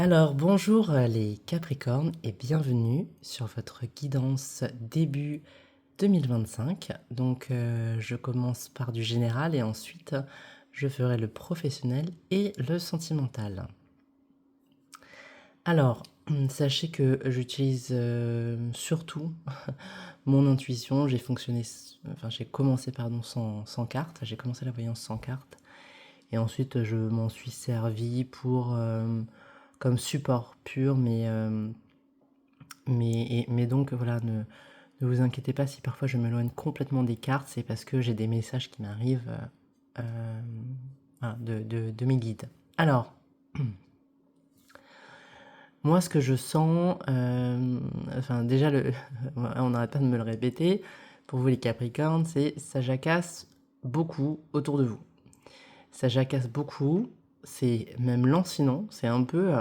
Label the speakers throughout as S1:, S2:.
S1: Alors, bonjour les Capricornes et bienvenue sur votre guidance début 2025. Donc, je commence par du général et ensuite je ferai le professionnel et le sentimental. Alors, sachez que j'utilise surtout mon intuition. J'ai commencé sans carte. J'ai commencé la voyance sans carte. Et ensuite, je m'en suis servi comme support pur, mais donc voilà, ne vous inquiétez pas si parfois je m'éloigne complètement des cartes, c'est parce que j'ai des messages qui m'arrivent voilà, de mes guides. Alors, moi ce que je sens, enfin déjà, on n'arrête pas de me le répéter, pour vous les Capricornes, c'est ça jacasse beaucoup autour de vous. Ça jacasse beaucoup, c'est même lancinant, c'est un peu...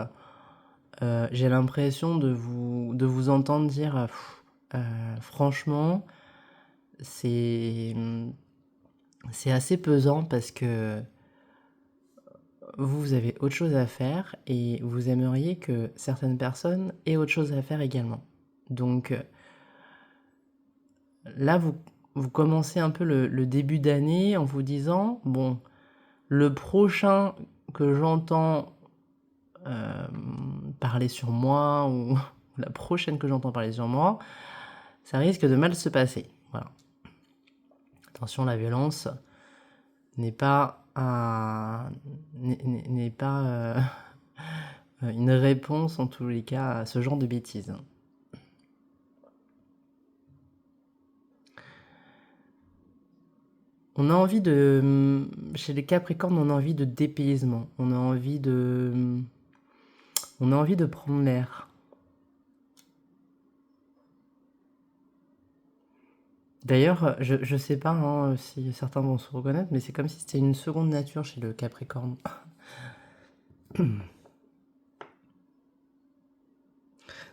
S1: j'ai l'impression de vous entendre dire franchement, c'est c'est assez pesant parce que vous avez autre chose à faire et vous aimeriez que certaines personnes aient autre chose à faire également. Donc là, vous commencez un peu le début d'année en vous disant, bon, le prochain que j'entends parler sur moi ou la prochaine que j'entends parler sur moi, ça risque de mal se passer. Voilà. Attention, la violence n'est pas n'est pas une réponse en tous les cas à ce genre de bêtises. On a envie chez les Capricornes, on a envie de dépaysement, on a envie de prendre l'air. D'ailleurs, je sais pas hein, si certains vont se reconnaître, mais c'est comme si c'était une seconde nature chez le Capricorne.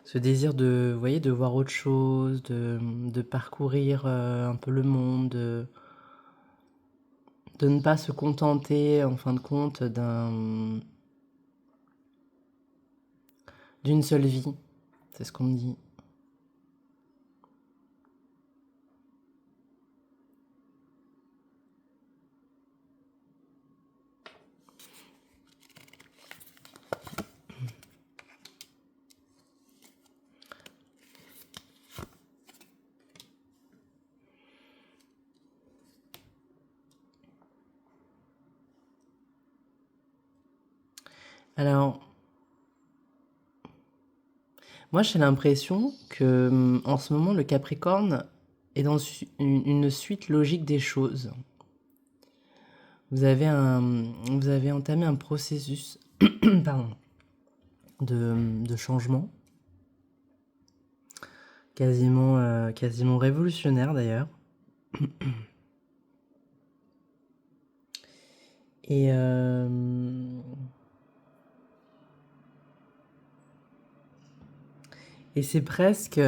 S1: Ce désir de, vous voyez, de voir autre chose, de parcourir un peu le monde, de ne pas se contenter, en fin de compte, d'une seule vie. C'est ce qu'on me dit. Alors, moi j'ai l'impression que en ce moment le Capricorne est dans une suite logique des choses. Vous avez entamé un processus pardon, de changement, quasiment révolutionnaire d'ailleurs. Et et c'est presque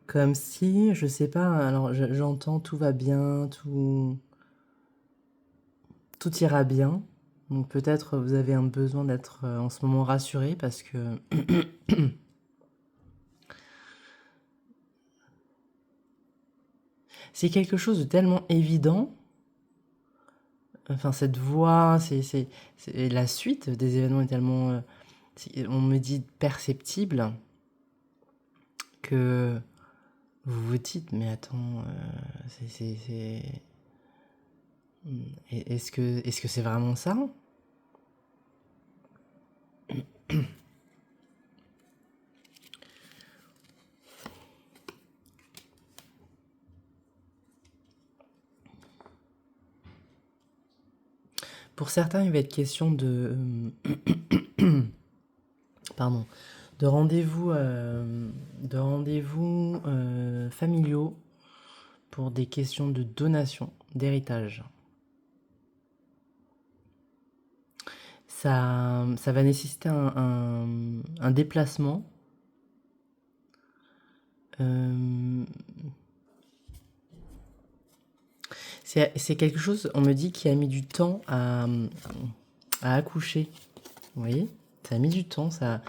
S1: comme si, je sais pas, alors j'entends tout va bien, tout ira bien. Donc peut-être vous avez un besoin d'être en ce moment rassuré parce que c'est quelque chose de tellement évident. Enfin, cette voix, la suite des événements est tellement, on me dit perceptible que vous vous dites, mais attends, est-ce que c'est vraiment ça? Pour certains, il va être question pardon, de rendez-vous familiaux pour des questions de donation, d'héritage. Ça va nécessiter un déplacement. C'est quelque chose, on me dit, qui a mis du temps à à accoucher. Vous voyez? Ça a mis du temps, ça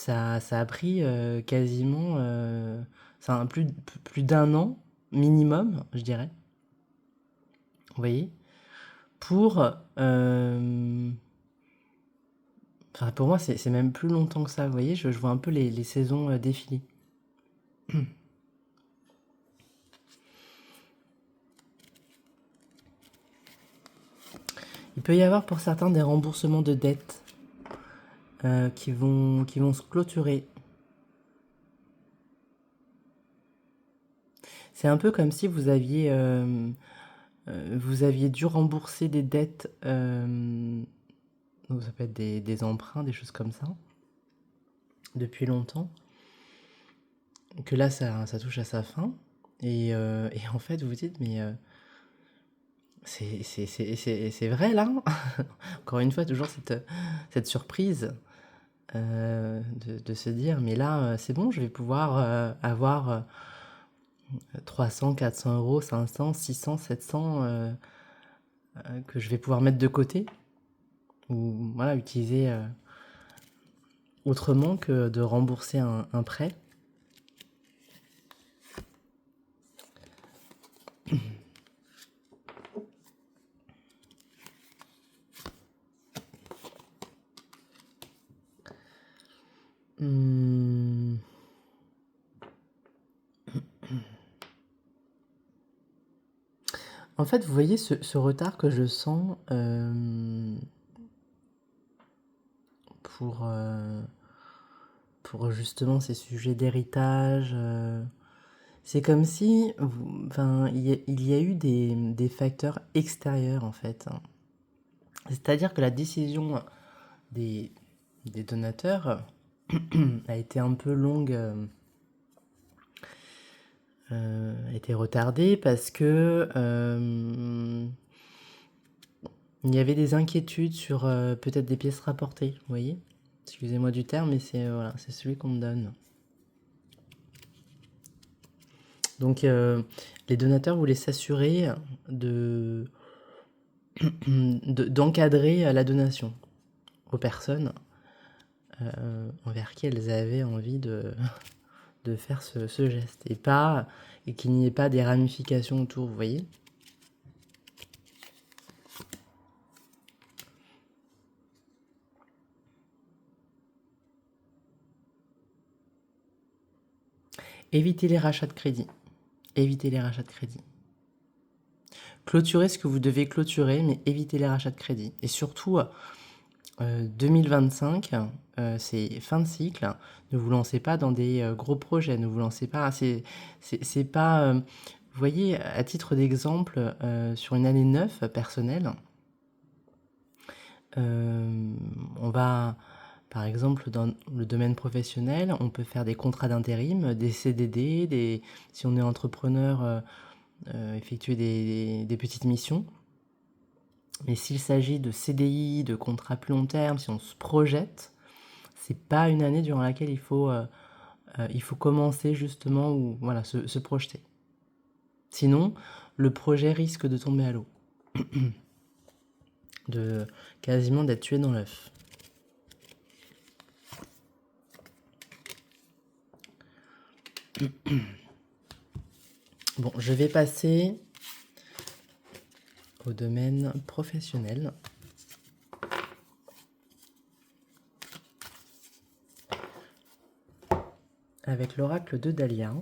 S1: a pris quasiment plus d'un an minimum, je dirais. Vous voyez? Pour, enfin, pour moi, c'est même plus longtemps que ça. Vous voyez, je vois un peu les saisons défiler. Il peut y avoir pour certains des remboursements de dettes qui vont se clôturer. C'est un peu comme si vous aviez dû rembourser des dettes, donc ça peut être des emprunts, des choses comme ça, depuis longtemps, que là ça touche à sa fin, et en fait vous vous dites, mais c'est vrai là? Encore une fois, toujours cette surprise de se dire, mais là c'est bon, je vais pouvoir avoir 300, 400 euros, 500, 600, 700 que je vais pouvoir mettre de côté ou voilà, utiliser autrement que de rembourser un prêt. Hum. En fait, vous voyez ce retard que je sens pour justement ces sujets d'héritage. C'est comme si, enfin, il y a eu des facteurs extérieurs en fait, hein. C'est-à-dire que la décision des, des donateurs a été un peu longue, a été retardée parce que il y avait des inquiétudes sur peut-être des pièces rapportées, vous voyez? Excusez-moi du terme, mais c'est voilà, c'est celui qu'on me donne. Donc les donateurs voulaient s'assurer de d'encadrer la donation aux personnes envers qui elles avaient envie de faire ce geste et qu'il n'y ait pas des ramifications autour, vous voyez? Évitez les rachats de crédit. Évitez les rachats de crédit. Clôturez ce que vous devez clôturer, mais évitez les rachats de crédit. Et surtout, 2025, c'est fin de cycle. Ne vous lancez pas dans des gros projets. Ne vous lancez pas. C'est pas. Vous voyez, à titre d'exemple, sur une année 9 personnelle, on va, par exemple, dans le domaine professionnel, on peut faire des contrats d'intérim, des CDD, si on est entrepreneur, effectuer des petites missions. Mais s'il s'agit de CDI, de contrats plus long terme, si on se projette, c'est pas une année durant laquelle il faut commencer justement ou voilà, se projeter. Sinon, le projet risque de tomber à l'eau, de quasiment d'être tué dans l'œuf. Bon, je vais passer au domaine professionnel. Avec l'oracle de Dahlia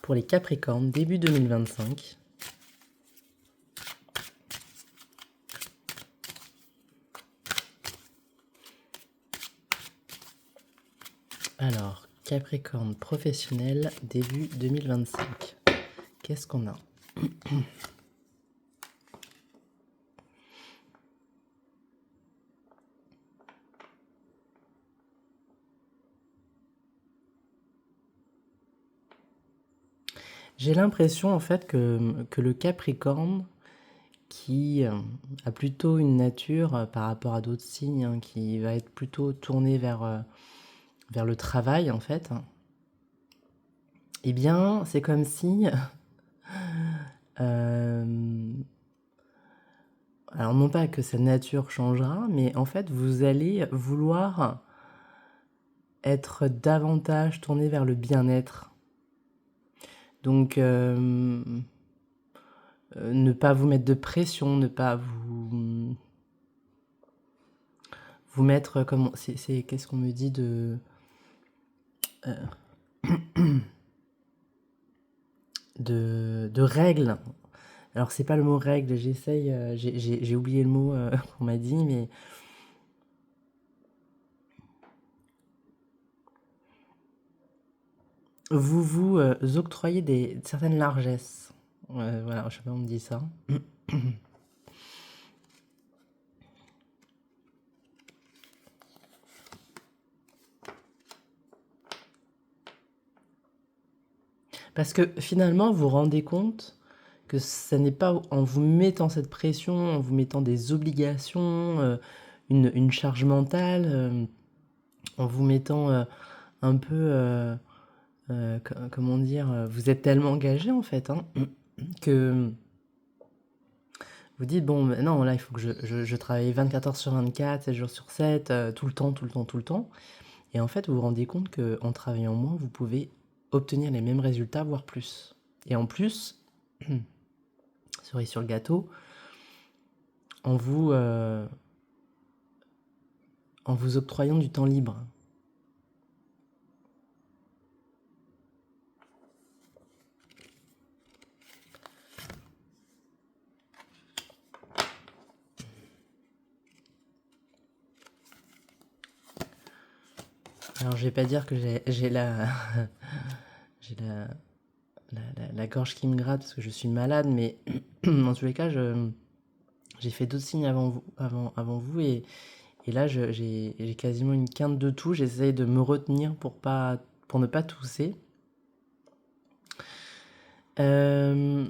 S1: pour les Capricornes début 2025. Alors, Capricorne professionnel début 2025. Qu'est-ce qu'on a? J'ai l'impression en fait que le Capricorne, qui a plutôt une nature par rapport à d'autres signes, hein, qui va être plutôt tourné vers le travail en fait, eh bien c'est comme si alors non pas que sa nature changera, mais en fait, vous allez vouloir être davantage tourné vers le bien-être. Donc, ne pas vous mettre de pression, ne pas vous mettre comme qu'est-ce qu'on me dit de règles. Alors c'est pas le mot règle, j'essaye, j'ai oublié le mot qu'on m'a dit, mais vous vous octroyez certaines largesses. Voilà, je sais pas, on me dit ça. Parce que finalement, vous vous rendez compte que ça n'est pas en vous mettant cette pression, en vous mettant des obligations, une charge mentale, en vous mettant un peu, comment dire, vous êtes tellement engagé en fait, hein, que vous dites, bon, non, là, il faut que je travaille 24 heures sur 24, 7 jours sur 7, tout le temps, tout le temps, tout le temps. Et en fait, vous vous rendez compte qu'en travaillant moins, vous pouvez obtenir les mêmes résultats, voire plus. Et en plus, cerise sur le gâteau, en vous, en vous octroyant du temps libre. Alors, je vais pas dire que j'ai j'ai la gorge qui me gratte parce que je suis malade, mais dans tous les cas, j'ai fait d'autres signes avant vous et là, j'ai quasiment une quinte de toux. J'essaye de me retenir pour ne pas tousser. Euh,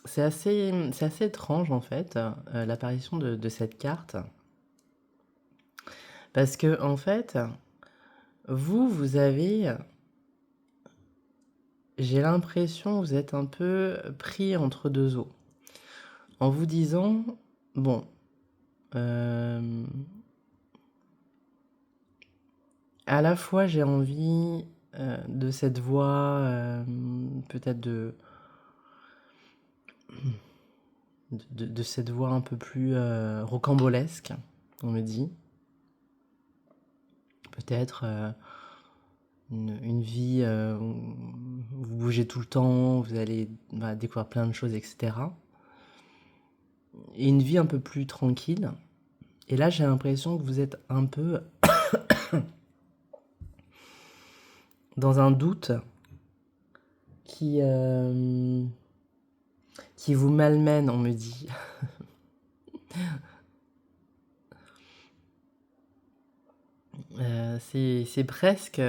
S1: c'est assez étrange en fait, l'apparition de cette carte. Parce que en fait, vous avez, j'ai l'impression, vous êtes un peu pris entre deux eaux. En vous disant, bon, à la fois j'ai envie de cette voix, peut-être de cette voix un peu plus rocambolesque, on me dit. Peut-être une vie où vous bougez tout le temps, vous allez découvrir plein de choses, etc. Et une vie un peu plus tranquille. Et là, j'ai l'impression que vous êtes un peu dans un doute qui, qui vous malmène, on me dit. C'est presque...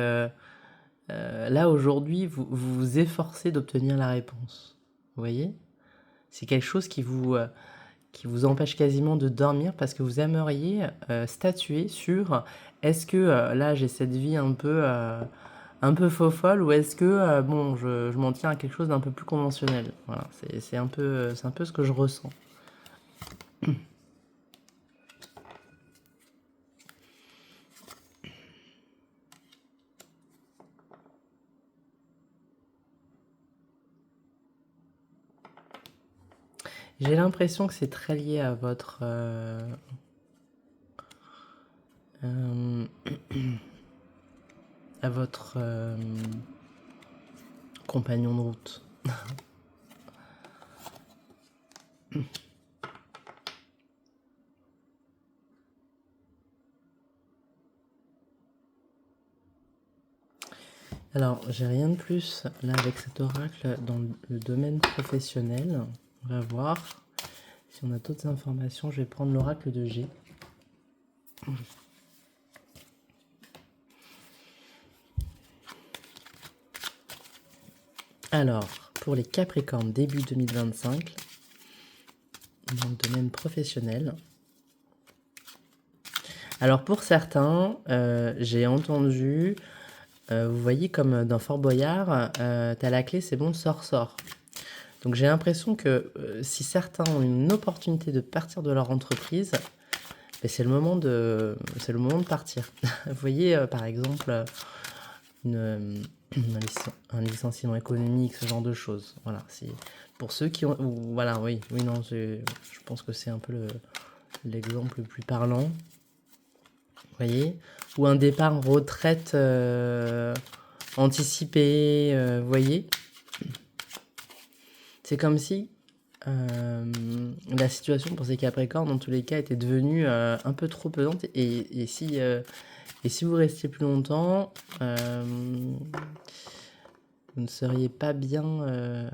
S1: là, aujourd'hui, vous vous efforcez d'obtenir la réponse. Vous voyez? C'est quelque chose qui vous empêche quasiment de dormir parce que vous aimeriez statuer sur est-ce que là, j'ai cette vie un peu faux-folle ou est-ce que bon, je m'en tiens à quelque chose d'un peu plus conventionnel. Voilà, c'est un peu ce que je ressens. J'ai l'impression que c'est très lié à votre euh, à votre compagnon de route. Alors, j'ai rien de plus là avec cet oracle dans le domaine professionnel. On va voir si on a d'autres informations. Je vais prendre l'oracle de G. Alors, pour les Capricornes, début 2025, dans le domaine professionnel. Alors, pour certains, j'ai entendu, vous voyez, comme dans Fort Boyard, t'as la clé, c'est bon, sors. Donc j'ai l'impression que si certains ont une opportunité de partir de leur entreprise, ben, c'est le moment de partir. Vous voyez, par exemple, un licenciement économique, ce genre de choses. Voilà, c'est pour ceux qui ont... Voilà, oui, non, je pense que c'est un peu l'exemple le plus parlant. Vous voyez? Ou un départ en retraite anticipé, vous voyez? C'est comme si la situation pour ces Capricornes, dans tous les cas, était devenue un peu trop pesante. Et si vous restiez plus longtemps, vous ne seriez pas bien...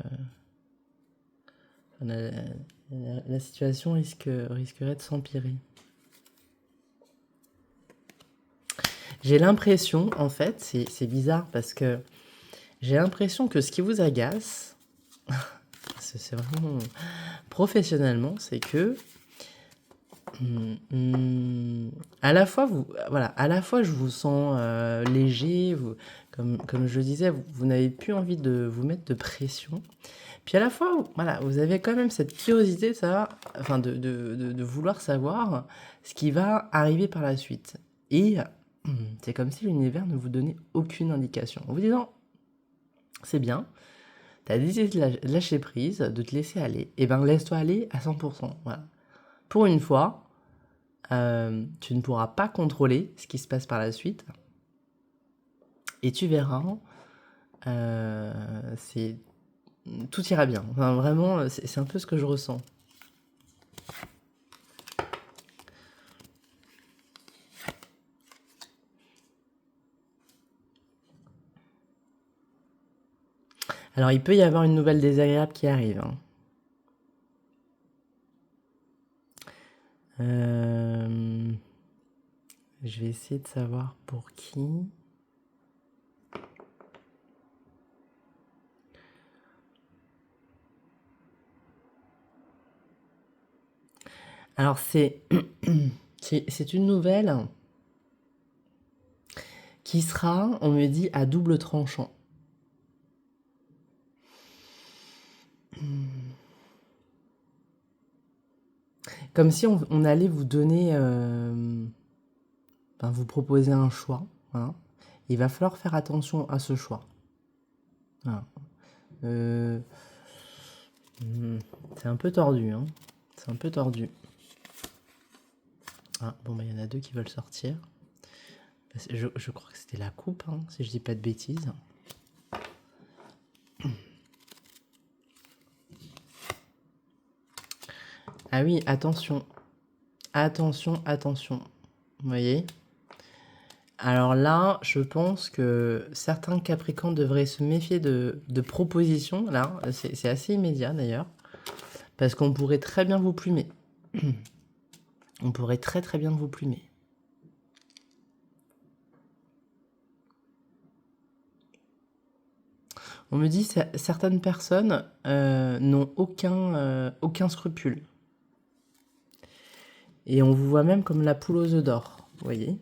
S1: la situation risquerait de s'empirer. J'ai l'impression, en fait, c'est bizarre parce que j'ai l'impression que ce qui vous agace, c'est vraiment professionnellement, c'est que à la fois je vous sens léger, comme je le disais, vous n'avez plus envie de vous mettre de pression. Puis à la fois, voilà, vous avez quand même cette curiosité de vouloir savoir ce qui va arriver par la suite. Et c'est comme si l'univers ne vous donnait aucune indication. En vous disant, c'est bien, tu as décidé de lâcher prise, de te laisser aller, et ben laisse-toi aller à 100%. Voilà. Pour une fois, tu ne pourras pas contrôler ce qui se passe par la suite. Et tu verras, tout ira bien. Enfin, vraiment, c'est un peu ce que je ressens. Alors, il peut y avoir une nouvelle désagréable qui arrive. Je vais essayer de savoir pour qui. Alors, c'est une nouvelle qui sera, on me dit, à double tranchant. Comme si on allait vous donner, vous proposer un choix. Voilà. Il va falloir faire attention à ce choix. Voilà. C'est un peu tordu, hein. C'est un peu tordu. Ah, bon, bah, il y en a deux qui veulent sortir. Je crois que c'était la coupe, hein, si je dis pas de bêtises. Ah oui, attention. Attention, attention. Vous voyez? Alors là, je pense que certains Capricornes devraient se méfier de propositions. Là, c'est assez immédiat d'ailleurs. Parce qu'on pourrait très bien vous plumer. On pourrait très très bien vous plumer. On me dit que certaines personnes n'ont aucun scrupule. Et on vous voit même comme la poule aux œufs d'or, vous voyez.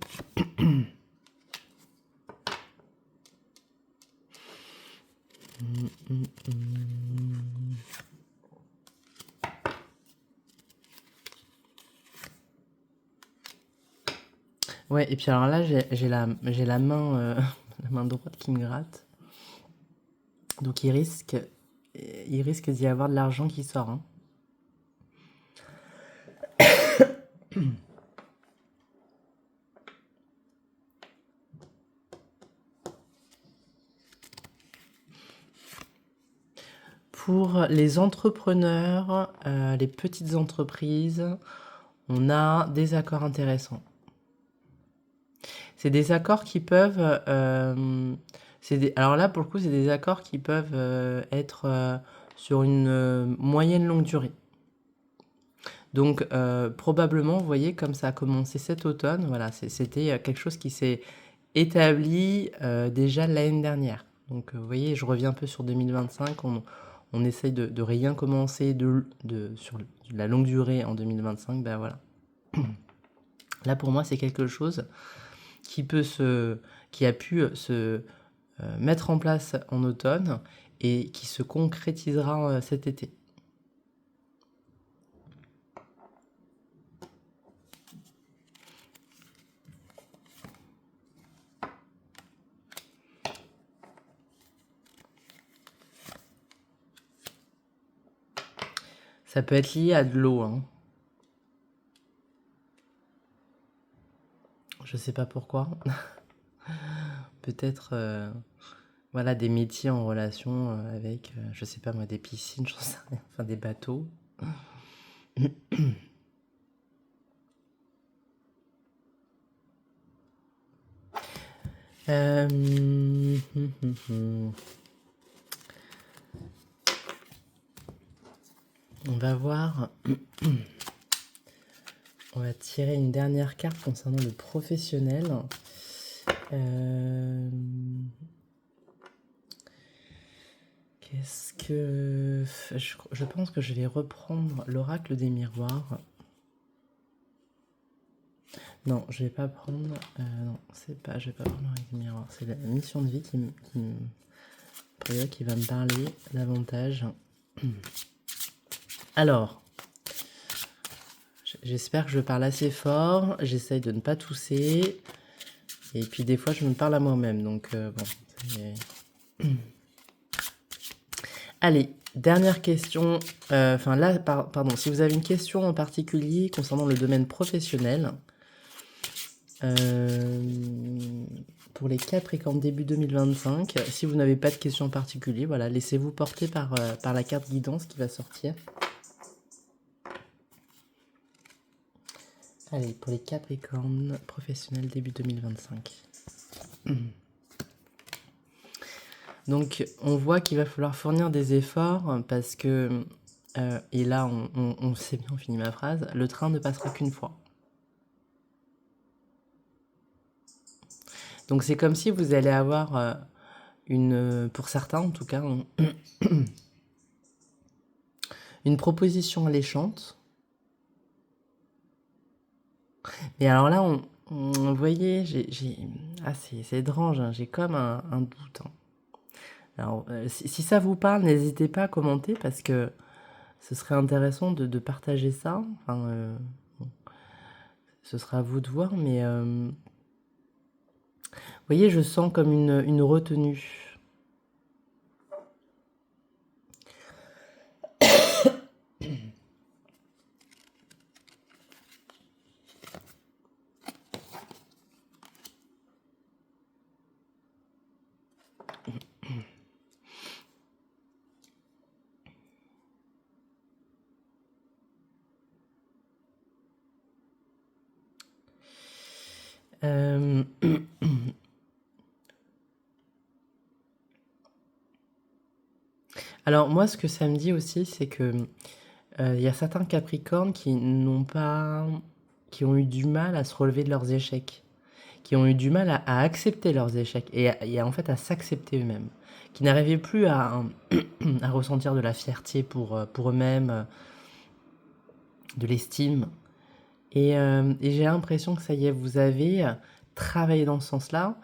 S1: Ouais, et puis alors là, j'ai la main, la main droite qui me gratte. Donc il risque d'y avoir de l'argent qui sort. Hein. Pour les entrepreneurs, les petites entreprises, on a des accords intéressants. C'est des accords qui peuvent... alors là, pour le coup, c'est des accords qui peuvent être sur une moyenne longue durée. Donc, probablement, vous voyez, comme ça a commencé cet automne, voilà, c'était quelque chose qui s'est établi déjà l'année dernière. Donc, vous voyez, je reviens un peu sur 2025, on essaye de rien commencer sur la longue durée en 2025, ben voilà. Là, pour moi, c'est quelque chose qui a pu se mettre en place en automne et qui se concrétisera cet été. Ça peut être lié à de l'eau, hein. Je sais pas pourquoi. Peut-être voilà, des métiers en relation avec, je sais pas moi, des piscines, j'en sais rien, enfin des bateaux. On va voir. On va tirer une dernière carte concernant le professionnel. Qu'est-ce que... Je pense que je vais reprendre l'oracle des miroirs. Non, je vais pas prendre... non, c'est pas... Je vais pas prendre l'oracle des miroirs. C'est la mission de vie qui va me parler davantage. Alors... J'espère que je parle assez fort. J'essaye de ne pas tousser. Et puis des fois, je me parle à moi-même. Donc, bon. Allez, dernière question. Enfin, là, pardon. Si vous avez une question en particulier concernant le domaine professionnel, pour les Capricornes début 2025, si vous n'avez pas de question en particulier, voilà, laissez-vous porter par la carte guidance qui va sortir. Allez, pour les Capricornes professionnels début 2025. Donc, on voit qu'il va falloir fournir des efforts parce que, et là, on sait bien, on finit ma phrase, le train ne passera qu'une fois. Donc, c'est comme si vous allez avoir pour certains en tout cas, une proposition alléchante. Et alors là, vous voyez, c'est étrange, hein, j'ai comme un doute. Hein. Alors, si ça vous parle, n'hésitez pas à commenter parce que ce serait intéressant de partager ça. Enfin, bon, ce sera à vous de voir, mais vous voyez, je sens comme une retenue. Alors moi, ce que ça me dit aussi, c'est que il y a certains Capricornes qui ont eu du mal à se relever de leurs échecs, qui ont eu du mal à accepter leurs échecs et en fait à s'accepter eux-mêmes, qui n'arrivaient plus à ressentir de la fierté pour eux-mêmes, de l'estime. Et j'ai l'impression que ça y est, vous avez travaillé dans ce sens-là.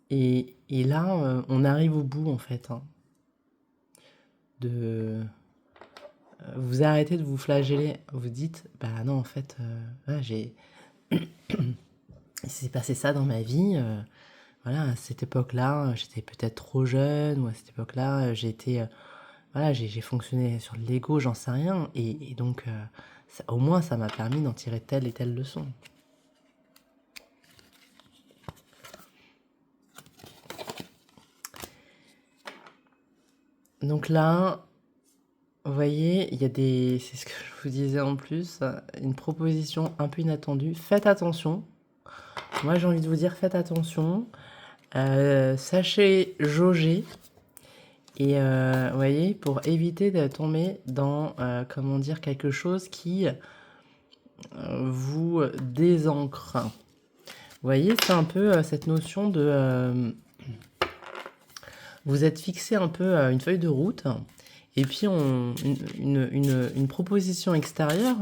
S1: Et là, on arrive au bout, en fait. Hein, vous arrêtez de vous flageller. Vous dites, bah non, en fait, ouais, il s'est passé ça dans ma vie. Voilà, à cette époque-là, j'étais peut-être trop jeune, ou à cette époque-là, voilà, j'ai fonctionné sur l'ego, j'en sais rien. Et donc, au moins, ça m'a permis d'en tirer telle et telle leçon. Donc là, vous voyez, il y a c'est ce que je vous disais en plus, une proposition un peu inattendue. Faites attention. Moi, j'ai envie de vous dire, faites attention. Sachez jauger. Et vous voyez, pour éviter de tomber dans, comment dire, quelque chose qui vous désancre. Vous voyez, c'est un peu cette notion de... vous êtes fixé un peu une feuille de route. Et puis, une proposition extérieure,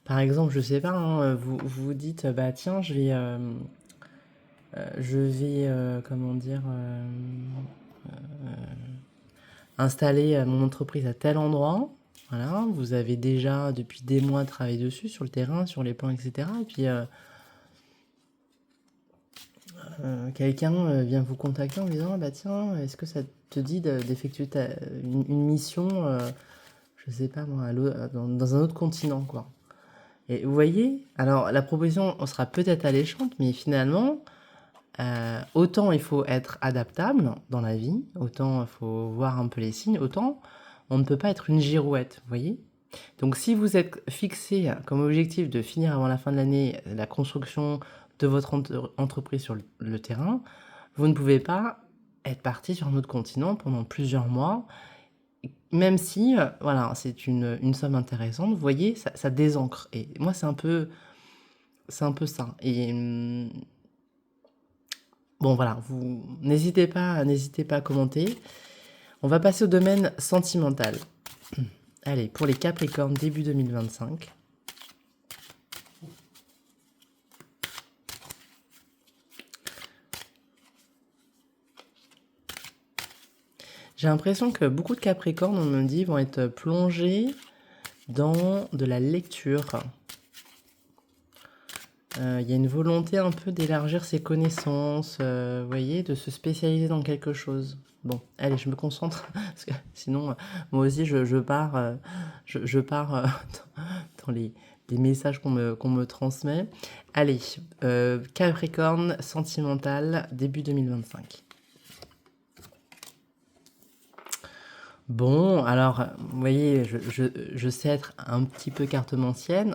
S1: par exemple, je sais pas, hein, vous dites, bah tiens, je vais comment dire, installer mon entreprise à tel endroit. Voilà, vous avez déjà depuis des mois travaillé dessus, sur le terrain, sur les plans, etc. Et puis quelqu'un vient vous contacter en vous disant, ah bah tiens, est-ce que ça te dit d'effectuer une mission, je sais pas moi, dans un autre continent, quoi. Et vous voyez, alors la proposition sera peut-être alléchante, mais finalement, autant il faut être adaptable dans la vie, autant il faut voir un peu les signes, autant on ne peut pas être une girouette, vous voyez. Donc si vous êtes fixé comme objectif de finir avant la fin de l'année la construction de votre entreprise sur le terrain, vous ne pouvez pas être parti sur un autre continent pendant plusieurs mois, même si voilà, c'est une somme intéressante, vous voyez, ça désancre. Et moi, c'est un peu ça. Et bon, voilà, vous n'hésitez pas à commenter. On va passer au domaine sentimental. Allez, pour les Capricornes, début 2025. J'ai l'impression que beaucoup de Capricornes, on me dit, vont être plongés dans de la lecture. Il y a une volonté un peu d'élargir ses connaissances, vous voyez, de se spécialiser dans quelque chose. Bon, allez, je me concentre, parce que sinon, moi aussi, je pars, je pars dans les messages qu'on me transmet. Allez, Capricorne sentimental, début 2025. Bon, alors, vous voyez, je sais être un petit peu cartomancienne.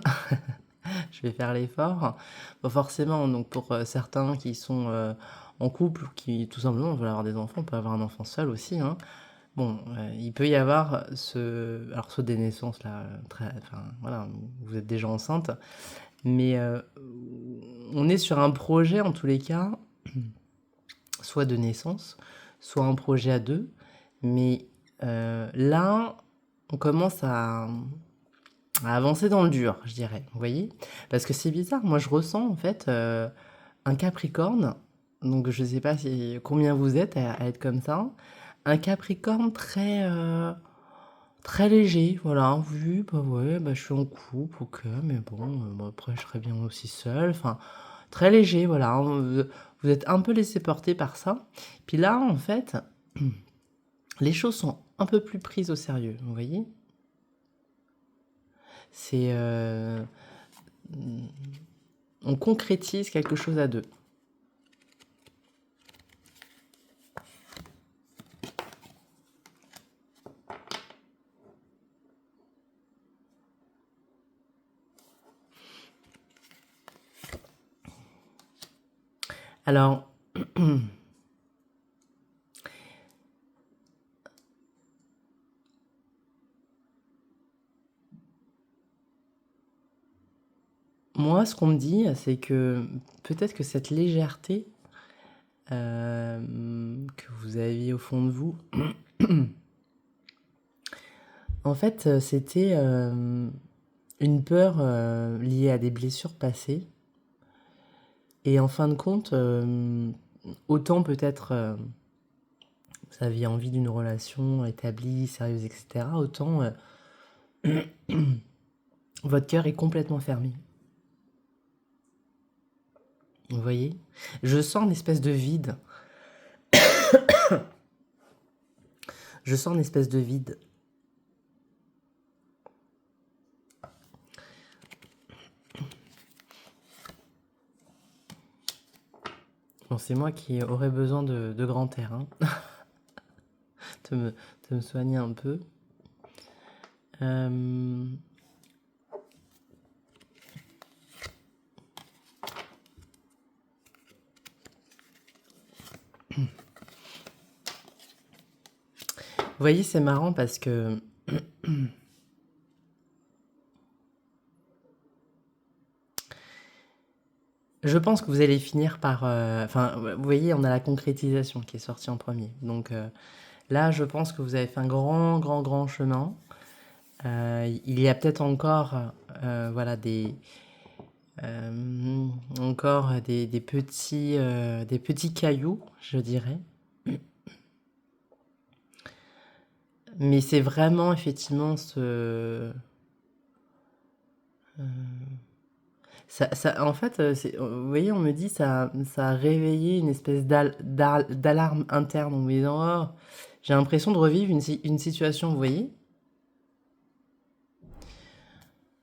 S1: Je vais faire l'effort. Bon, forcément, donc pour certains qui sont en couple, qui tout simplement veulent avoir des enfants, on peut avoir un enfant seul aussi, hein. Bon, il peut y avoir alors soit des naissances là, enfin voilà, vous êtes déjà enceinte, mais on est sur un projet en tous les cas, soit de naissance, soit un projet à deux, mais là, on commence à avancer dans le dur, je dirais, vous voyez? Parce que c'est bizarre, moi je ressens en fait un Capricorne, donc je sais pas combien vous êtes à être comme ça, un Capricorne très léger, voilà, oui, bah ouais, bah je suis en couple, ok, mais bon, bah après je serais bien aussi seule, enfin, très léger, voilà, vous êtes un peu laissé porter par ça. Puis là, en fait, les choses sont un peu plus prises au sérieux, vous voyez? C'est on concrétise quelque chose à deux. Alors, moi, ce qu'on me dit, c'est que peut-être que cette légèreté que vous aviez au fond de vous, en fait, c'était une peur liée à des blessures passées. Et en fin de compte, autant peut-être vous aviez envie d'une relation établie, sérieuse, etc., autant votre cœur est complètement fermé. Vous voyez? Je sens une espèce de vide. Je sens une espèce de vide. Bon, c'est moi qui aurais besoin de grand air, hein. de me soigner un peu. Vous voyez, c'est marrant parce que je pense que vous allez finir par... Enfin, vous voyez, on a la concrétisation qui est sortie en premier. Donc là, je pense que vous avez fait un grand chemin. Il y a peut-être encore, voilà, encore des petits cailloux, je dirais. Mais c'est vraiment effectivement ce... En fait, vous voyez, on me dit ça a réveillé une espèce d'alarme interne en me disant, oh, j'ai l'impression de revivre une situation, vous voyez.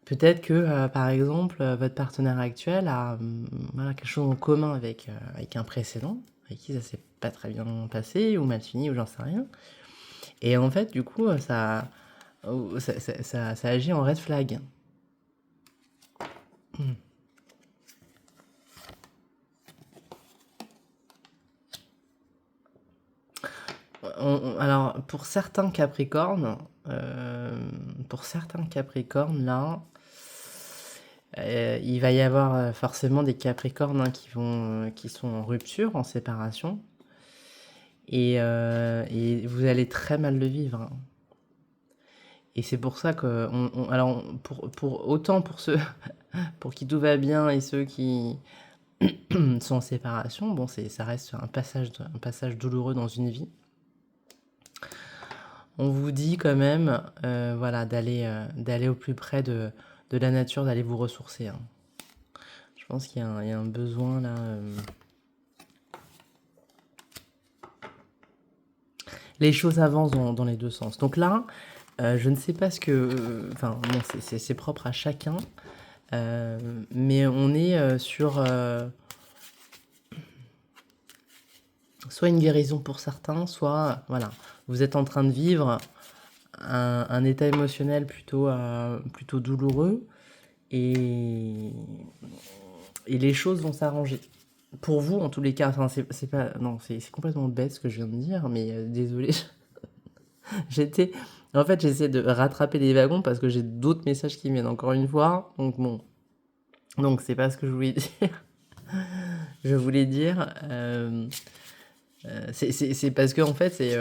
S1: Peut-être que, par exemple, votre partenaire actuel a voilà, quelque chose en commun avec un précédent, avec qui ça s'est pas très bien passé, ou mal fini, ou j'en sais rien. Et en fait, du coup, ça agit en red flag. Alors, pour certains Capricornes, là, il va y avoir forcément des Capricornes hein, qui sont en rupture, en séparation, et vous allez très mal le vivre, hein. Et c'est pour ça que, alors, autant pour ceux pour qui tout va bien et ceux qui sont en séparation, bon, ça reste un passage douloureux dans une vie. On vous dit quand même, voilà, d'aller au plus près de la nature, d'aller vous ressourcer, hein. Je pense qu'il y a un besoin là. Les choses avancent dans les deux sens. Donc là, je ne sais pas ce que... Enfin, non, c'est propre à chacun. Mais on est sur soit une guérison pour certains, soit, voilà, vous êtes en train de vivre un état émotionnel plutôt douloureux et les choses vont s'arranger. Pour vous, en tous les cas, enfin, c'est pas, non, c'est complètement bête ce que je viens de dire, mais désolé. J'étais, en fait, j'essaie de rattraper les wagons parce que j'ai d'autres messages qui viennent encore une fois. Donc bon, donc c'est pas ce que je voulais dire. Je voulais dire, c'est parce que en fait, c'est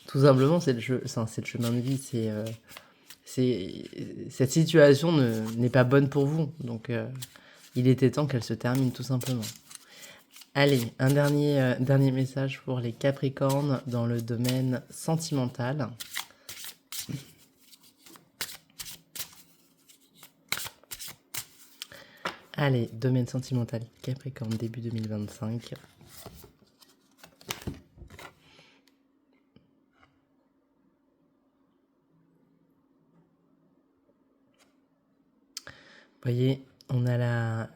S1: tout simplement, c'est le chemin de vie. Cette situation n'est pas bonne pour vous. Donc, il était temps qu'elle se termine tout simplement. Allez, un dernier message pour les Capricornes dans le domaine sentimental. Allez, domaine sentimental, Capricorne, début 2025. Vous voyez, on a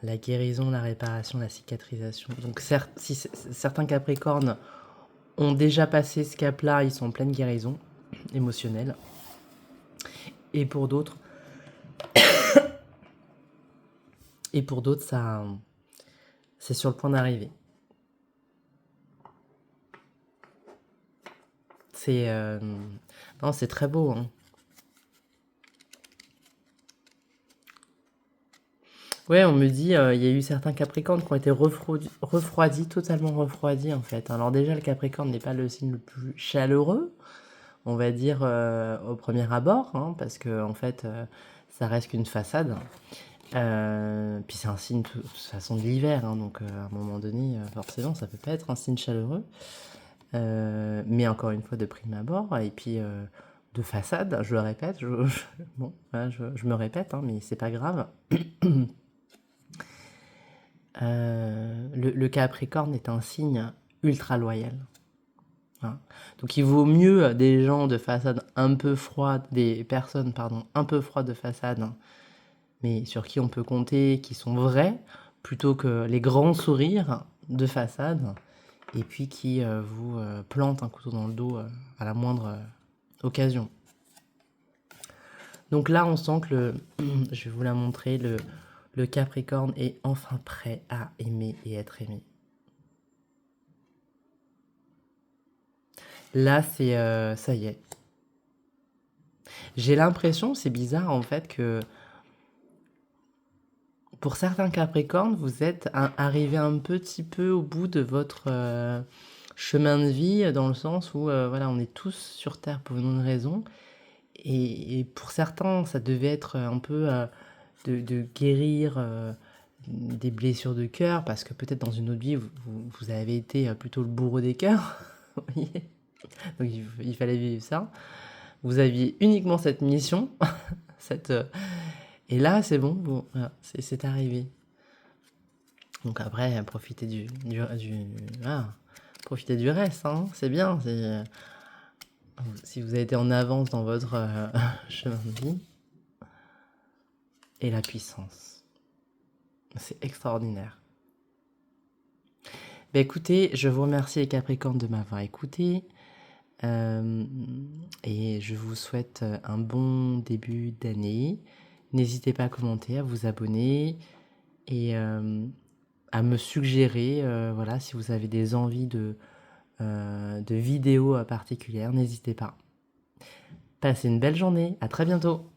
S1: la guérison, la réparation, la cicatrisation. Donc certes, si certains Capricornes ont déjà passé ce cap-là, ils sont en pleine guérison émotionnelle. Et pour d'autres, ça, c'est sur le point d'arriver. Non, c'est très beau, hein. Ouais, on me dit, il y a eu certains Capricornes qui ont été refroidis, totalement refroidis en fait. Alors déjà, le Capricorne n'est pas le signe le plus chaleureux, on va dire au premier abord, hein, parce que en fait, ça reste qu'une façade. Puis c'est un signe de toute façon de l'hiver, hein, donc à un moment donné, forcément, ça peut pas être un signe chaleureux. Mais encore une fois, de prime abord, et puis de façade, je le répète, bon, voilà, je me répète, hein, mais c'est pas grave. Le Capricorne est un signe ultra loyal, hein. Donc il vaut mieux des gens de façade un peu froide, des personnes, pardon, un peu froides de façade, hein, mais sur qui on peut compter, qui sont vrais, plutôt que les grands sourires de façade, et puis qui vous plantent un couteau dans le dos à la moindre occasion. Donc là, on sent que je vais vous la montrer, le Capricorne est enfin prêt à aimer et être aimé. Là, ça y est. J'ai l'impression, c'est bizarre en fait, que pour certains Capricornes, vous êtes arrivé un petit peu au bout de votre chemin de vie, dans le sens où voilà, on est tous sur Terre pour une raison. Et pour certains, ça devait être un peu de guérir des blessures de cœur, parce que peut-être dans une autre vie, vous avez été plutôt le bourreau des cœurs. Vous voyez. Donc il fallait vivre ça. Vous aviez uniquement cette mission, cette, et là, c'est bon, bon, voilà, c'est arrivé. Donc après, ah, profitez du reste, hein, c'est bien. Si vous avez été en avance dans votre chemin de vie, et la puissance, c'est extraordinaire. Ben écoutez, je vous remercie les Capricornes de m'avoir écouté. Et je vous souhaite un bon début d'année. N'hésitez pas à commenter, à vous abonner et à me suggérer, voilà, si vous avez des envies de vidéos particulières, n'hésitez pas. Passez une belle journée, à très bientôt.